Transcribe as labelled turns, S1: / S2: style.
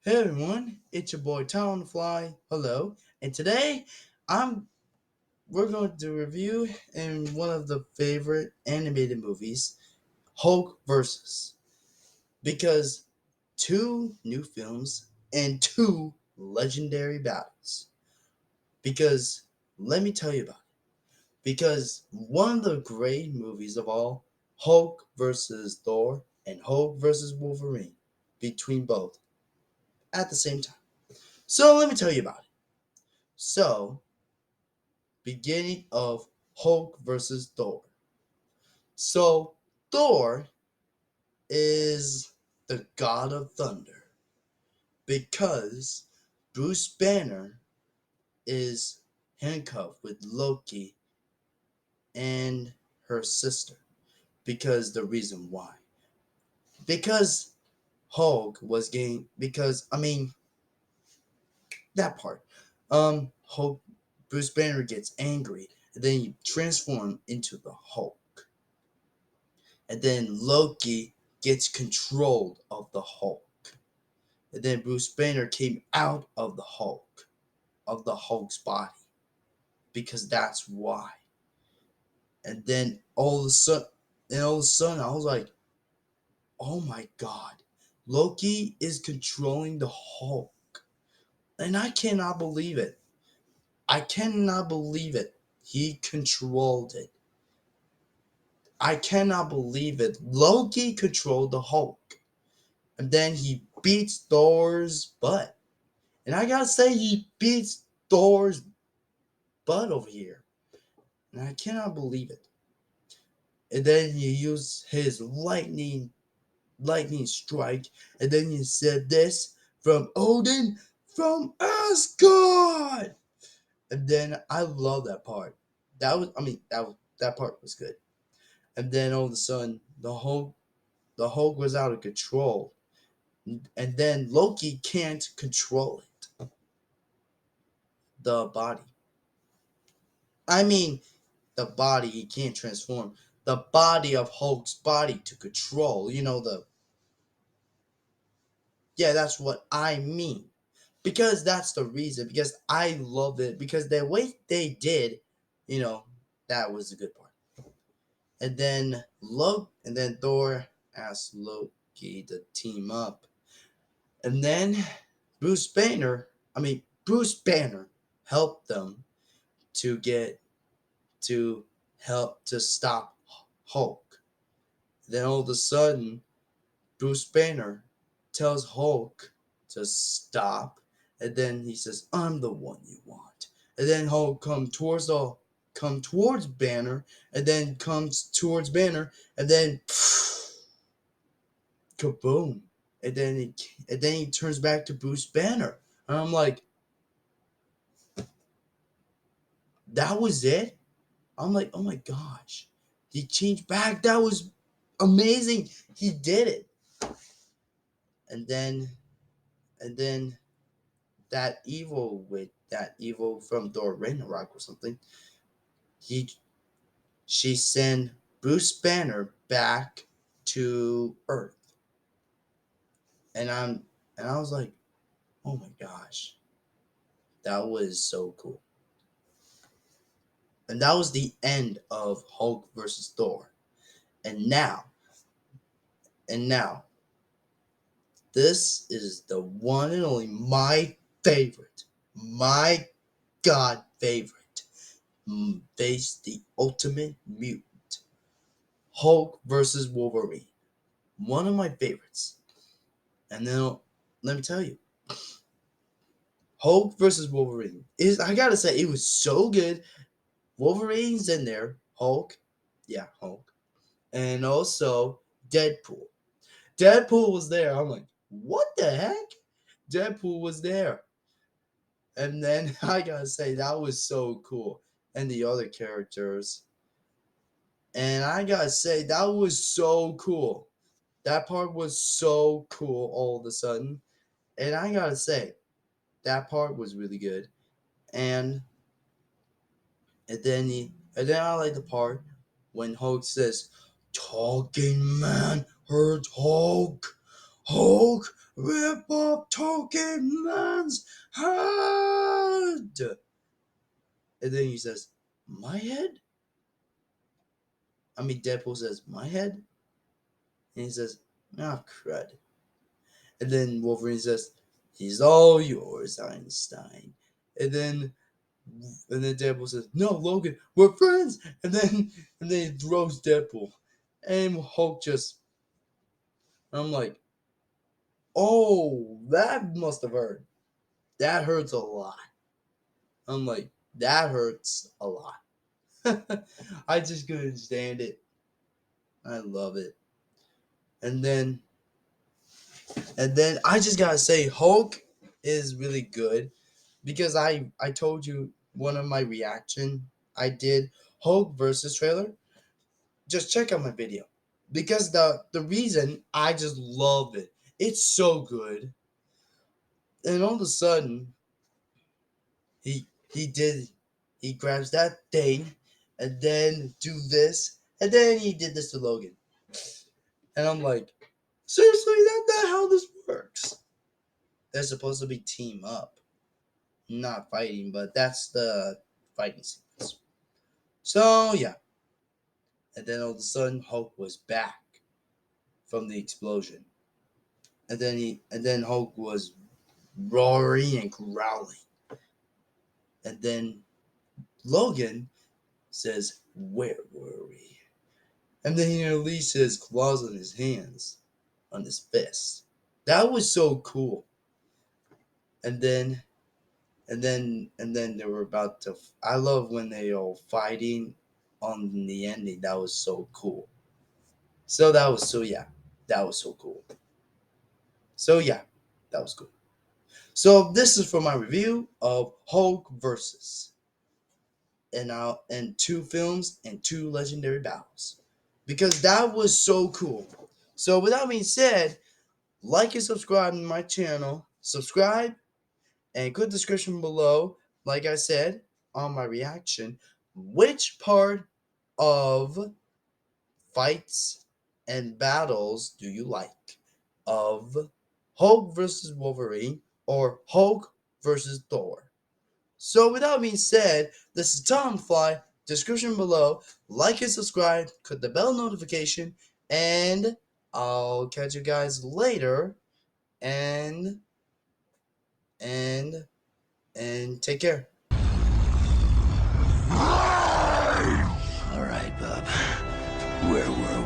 S1: Hey everyone, it's your boy Tom on the Fly. Hello, and today I'm we're going to review in one of the favorite animated movies, Hulk versus, because two new films and two legendary battles. Because let me tell you about it. Because one of the great movies of all, Hulk versus Thor and Hulk versus Wolverine, between both at the same time. So let me tell you about it. So beginning of Hulk versus Thor. So Thor is the god of thunder because Bruce Banner is handcuffed with Loki and her sister. Because the reason why. Because Hulk was getting that part. Hulk Bruce Banner gets angry and then he transforms into the Hulk. And then Loki gets control of the Hulk. And then Bruce Banner came out of the Hulk's body, because that's why. And then all of a sudden, I was like, "Oh my God, Loki is controlling the Hulk!" And I cannot believe it. I cannot believe it. He controlled it. I cannot believe it. Loki controlled the Hulk. And then he beats Thor's butt. And I gotta say, he beats Thor's butt over here. And I cannot believe it. And then he used his lightning strike. And then he said this from Odin from Asgard. And then I love that part. That part was good. And then all of a sudden, the Hulk was out of control. And then Loki can't control it. The body. I mean, the body he can't transform. The body of Hulk's body to control. That's what I mean. Because that's the reason. Because I love it. Because the way they did, you know, that was the good part. And then Thor asked Loki to team up. And then Bruce Banner helped them to get to help to stop Hulk. Then all of a sudden, Bruce Banner tells Hulk to stop, and then he says, "I'm the one you want." And then Hulk come towards Banner, and then comes towards Banner, and then kaboom! And then he turns back to Bruce Banner, and I'm like, that was it. I'm like, oh my gosh, he changed back. That was amazing. He did it. And then and then that evil from Thor Ragnarok or something, he she sent Bruce Banner back to Earth. And I was like, oh my gosh, that was so cool. And that was the end of Hulk versus Thor. And now, and now, this is the one and only my God favorite, face the ultimate mutant, Hulk versus Wolverine. One of my favorites. And then let me tell you, Hulk versus Wolverine is, I gotta say, it was so good. Wolverine's in there, Hulk, yeah, Hulk, and also Deadpool. Deadpool was there. I'm like, what the heck? Deadpool was there. And then I gotta say, that was so cool. And the other characters. And I gotta say, that was so cool. That part was so cool all of a sudden. And I gotta say, that part was really good. And and then I like the part when Hulk says, "Talking man hurts Hulk. Hulk rip off Token Man's head. And then he says, my head? I mean, Deadpool says, my head? And he says, ah, crud. And then Wolverine says, he's all yours, Einstein. And then Deadpool says, no, Logan, we're friends. And then he throws Deadpool. And Hulk just, I'm like, oh, that must have hurt. That hurts a lot. I'm like, that hurts a lot. I just couldn't stand it. I love it. And then I just gotta say, Hulk is really good because I told you one of my reaction I did Hulk versus trailer. Just check out my video because the reason I just love it. It's so good. And all of a sudden he did he grabs that thing and then do this and then he did this to Logan. And I'm like, seriously, that's not how this works. They're supposed to be team up, not fighting, but that's the fighting sequence. So yeah. And then all of a sudden Hulk was back from the explosion. And then Hulk was roaring and growling. And then Logan says, where were we? And then he released his claws on his hands, on his fists. That was so cool. And then they were about to. I love when they all fighting on the ending. That was so cool. So that was so cool. So yeah, that was cool. So this is for my review of Hulk versus and two films and two legendary battles because that was so cool. So with that being said, like and subscribe to my channel. Subscribe and good description below. Like I said on my reaction, which part of fights and battles do you like? Of Hulk versus Wolverine or Hulk versus Thor? So, with that being said, this is Tom Fly. Description below. Like and subscribe. Click the bell notification. And I'll catch you guys later. And, and, and take care.
S2: All right, bub. Where were